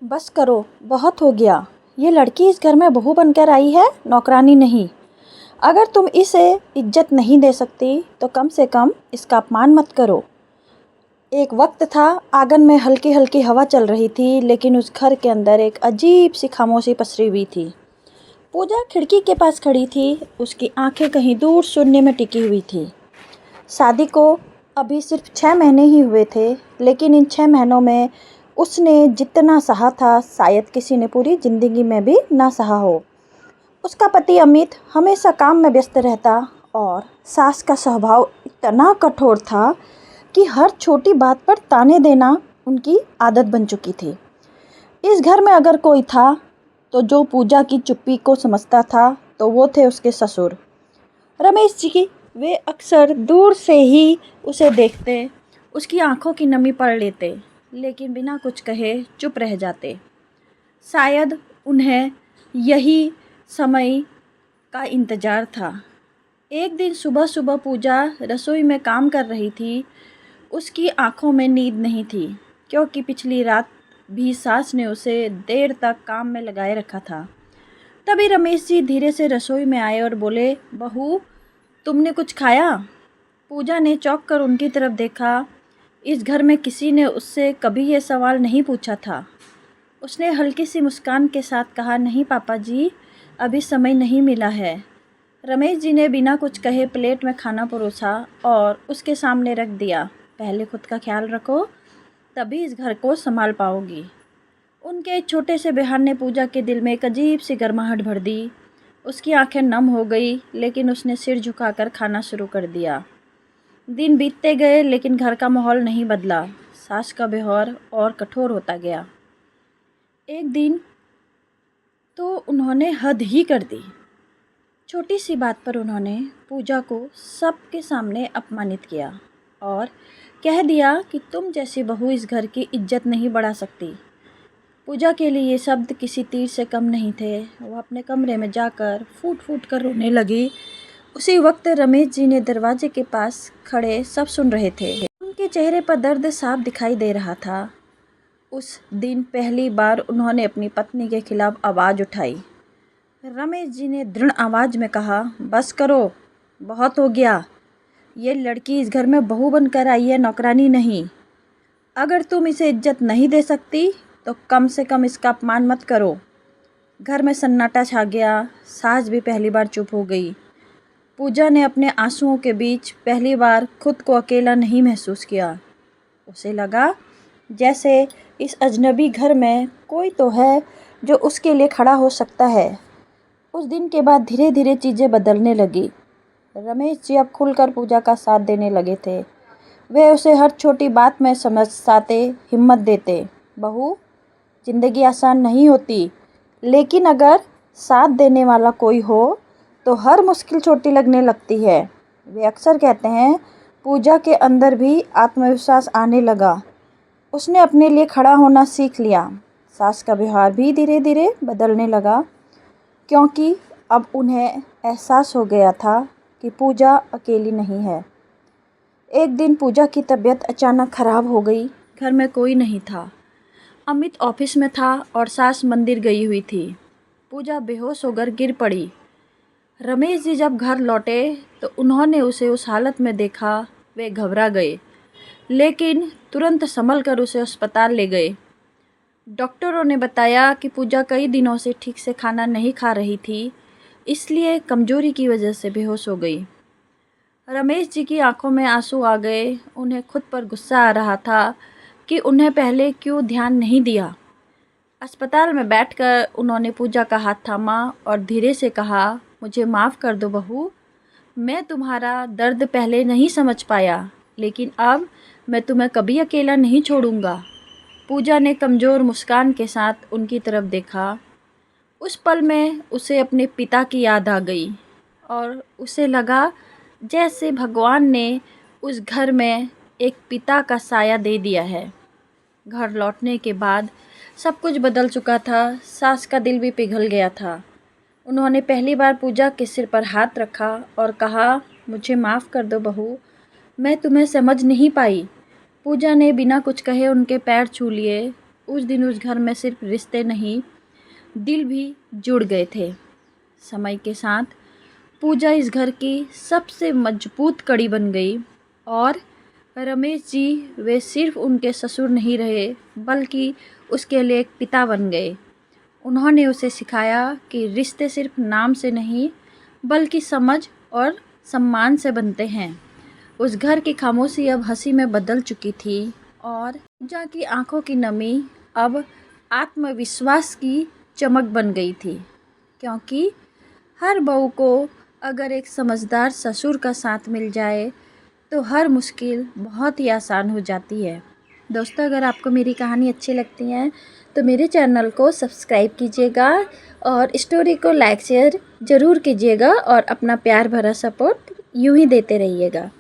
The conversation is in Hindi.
बस करो, बहुत हो गया। ये लड़की इस घर में बहू बनकर आई है, नौकरानी नहीं। अगर तुम इसे इज्जत नहीं दे सकती तो कम से कम इसका अपमान मत करो। एक वक्त था, आंगन में हल्की हल्की हवा चल रही थी, लेकिन उस घर के अंदर एक अजीब सी खामोशी पसरी हुई थी। पूजा खिड़की के पास खड़ी थी, उसकी आंखें कहीं दूर शून्य में टिकी हुई थी। शादी को अभी सिर्फ 6 महीने ही हुए थे, लेकिन इन 6 महीनों में उसने जितना सहा था शायद किसी ने पूरी जिंदगी में भी ना सहा हो। उसका पति अमित हमेशा काम में व्यस्त रहता और सास का स्वभाव इतना कठोर था कि हर छोटी बात पर ताने देना उनकी आदत बन चुकी थी। इस घर में अगर कोई था तो जो पूजा की चुप्पी को समझता था तो वो थे उसके ससुर रमेश जी की। वे अक्सर दूर से ही उसे देखते, उसकी आंखों की नमी पढ़ लेते, लेकिन बिना कुछ कहे चुप रह जाते। शायद उन्हें यही समय का इंतज़ार था। एक दिन सुबह सुबह पूजा रसोई में काम कर रही थी। उसकी आंखों में नींद नहीं थी, क्योंकि पिछली रात भी सास ने उसे देर तक काम में लगाए रखा था। तभी रमेश जी धीरे से रसोई में आए और बोले, बहू, तुमने कुछ खाया? पूजा ने चौंक कर उनकी तरफ देखा। इस घर में किसी ने उससे कभी ये सवाल नहीं पूछा था। उसने हल्की सी मुस्कान के साथ कहा, नहीं पापा जी, अभी समय नहीं मिला है। रमेश जी ने बिना कुछ कहे प्लेट में खाना परोसा और उसके सामने रख दिया। पहले खुद का ख्याल रखो, तभी इस घर को संभाल पाओगी। उनके एक छोटे से बयान ने पूजा के दिल में एक अजीब सी गर्माहट भर दी। उसकी आंखें नम हो गई, लेकिन उसने सिर झुकाकर खाना शुरू कर दिया। दिन बीतते गए, लेकिन घर का माहौल नहीं बदला। सास का व्यवहार और कठोर होता गया। एक दिन तो उन्होंने हद ही कर दी। छोटी सी बात पर उन्होंने पूजा को सबके सामने अपमानित किया और कह दिया कि तुम जैसी बहू इस घर की इज्जत नहीं बढ़ा सकती। पूजा के लिए ये शब्द किसी तीर से कम नहीं थे। वो अपने कमरे में जाकर फूट फूट कर रोने लगी। उसी वक्त रमेश जी ने दरवाजे के पास खड़े सब सुन रहे थे। उनके चेहरे पर दर्द साफ दिखाई दे रहा था। उस दिन पहली बार उन्होंने अपनी पत्नी के खिलाफ आवाज़ उठाई। रमेश जी ने दृढ़ आवाज़ में कहा, बस करो, बहुत हो गया। ये लड़की इस घर में बहू बनकर आई है, नौकरानी नहीं। अगर तुम इसे इज्जत नहीं दे सकती तो कम से कम इसका अपमान मत करो। घर में सन्नाटा छा गया। सास भी पहली बार चुप हो गई। पूजा ने अपने आंसुओं के बीच पहली बार खुद को अकेला नहीं महसूस किया। उसे लगा जैसे इस अजनबी घर में कोई तो है जो उसके लिए खड़ा हो सकता है। उस दिन के बाद धीरे धीरे चीज़ें बदलने लगी। रमेश जी अब खुलकर पूजा का साथ देने लगे थे। वे उसे हर छोटी बात में समझाते, हिम्मत देते। बहू, ज़िंदगी आसान नहीं होती, लेकिन अगर साथ देने वाला कोई हो तो हर मुश्किल छोटी लगने लगती है। वे अक्सर कहते हैं। पूजा के अंदर भी आत्मविश्वास आने लगा। उसने अपने लिए खड़ा होना सीख लिया। सास का व्यवहार भी धीरे धीरे बदलने लगा, क्योंकि अब उन्हें एहसास हो गया था कि पूजा अकेली नहीं है। एक दिन पूजा की तबीयत अचानक खराब हो गई। घर में कोई नहीं था। अमित ऑफिस में था और सास मंदिर गई हुई थी। पूजा बेहोश होकर गिर पड़ी। रमेश जी जब घर लौटे तो उन्होंने उसे उस हालत में देखा। वे घबरा गए, लेकिन तुरंत संभल कर उसे अस्पताल ले गए। डॉक्टरों ने बताया कि पूजा कई दिनों से ठीक से खाना नहीं खा रही थी, इसलिए कमजोरी की वजह से बेहोश हो गई। रमेश जी की आंखों में आंसू आ गए। उन्हें खुद पर गुस्सा आ रहा था कि उन्हें पहले क्यों ध्यान नहीं दिया। अस्पताल में बैठकर उन्होंने पूजा का हाथ थामा और धीरे से कहा, मुझे माफ़ कर दो बहू, मैं तुम्हारा दर्द पहले नहीं समझ पाया, लेकिन अब मैं तुम्हें कभी अकेला नहीं छोड़ूंगा। पूजा ने कमज़ोर मुस्कान के साथ उनकी तरफ देखा। उस पल में उसे अपने पिता की याद आ गई और उसे लगा जैसे भगवान ने उस घर में एक पिता का साया दे दिया है। घर लौटने के बाद सब कुछ बदल चुका था। सास का दिल भी पिघल गया था। उन्होंने पहली बार पूजा के सिर पर हाथ रखा और कहा, मुझे माफ़ कर दो बहू, मैं तुम्हें समझ नहीं पाई। पूजा ने बिना कुछ कहे उनके पैर छू लिए। उस दिन उस घर में सिर्फ रिश्ते नहीं, दिल भी जुड़ गए थे। समय के साथ पूजा इस घर की सबसे मजबूत कड़ी बन गई और रमेश जी वे सिर्फ उनके ससुर नहीं रहे बल्कि उसके लिए एक पिता बन गए। उन्होंने उसे सिखाया कि रिश्ते सिर्फ नाम से नहीं बल्कि समझ और सम्मान से बनते हैं। उस घर की खामोशी अब हंसी में बदल चुकी थी और पूजा की आंखों की नमी अब आत्मविश्वास की चमक बन गई थी, क्योंकि हर बहू को अगर एक समझदार ससुर का साथ मिल जाए तो हर मुश्किल बहुत ही आसान हो जाती है। दोस्तों, अगर आपको मेरी कहानी अच्छी लगती है तो मेरे चैनल को सब्सक्राइब कीजिएगा और स्टोरी को लाइक शेयर ज़रूर कीजिएगा और अपना प्यार भरा सपोर्ट यूं ही देते रहिएगा।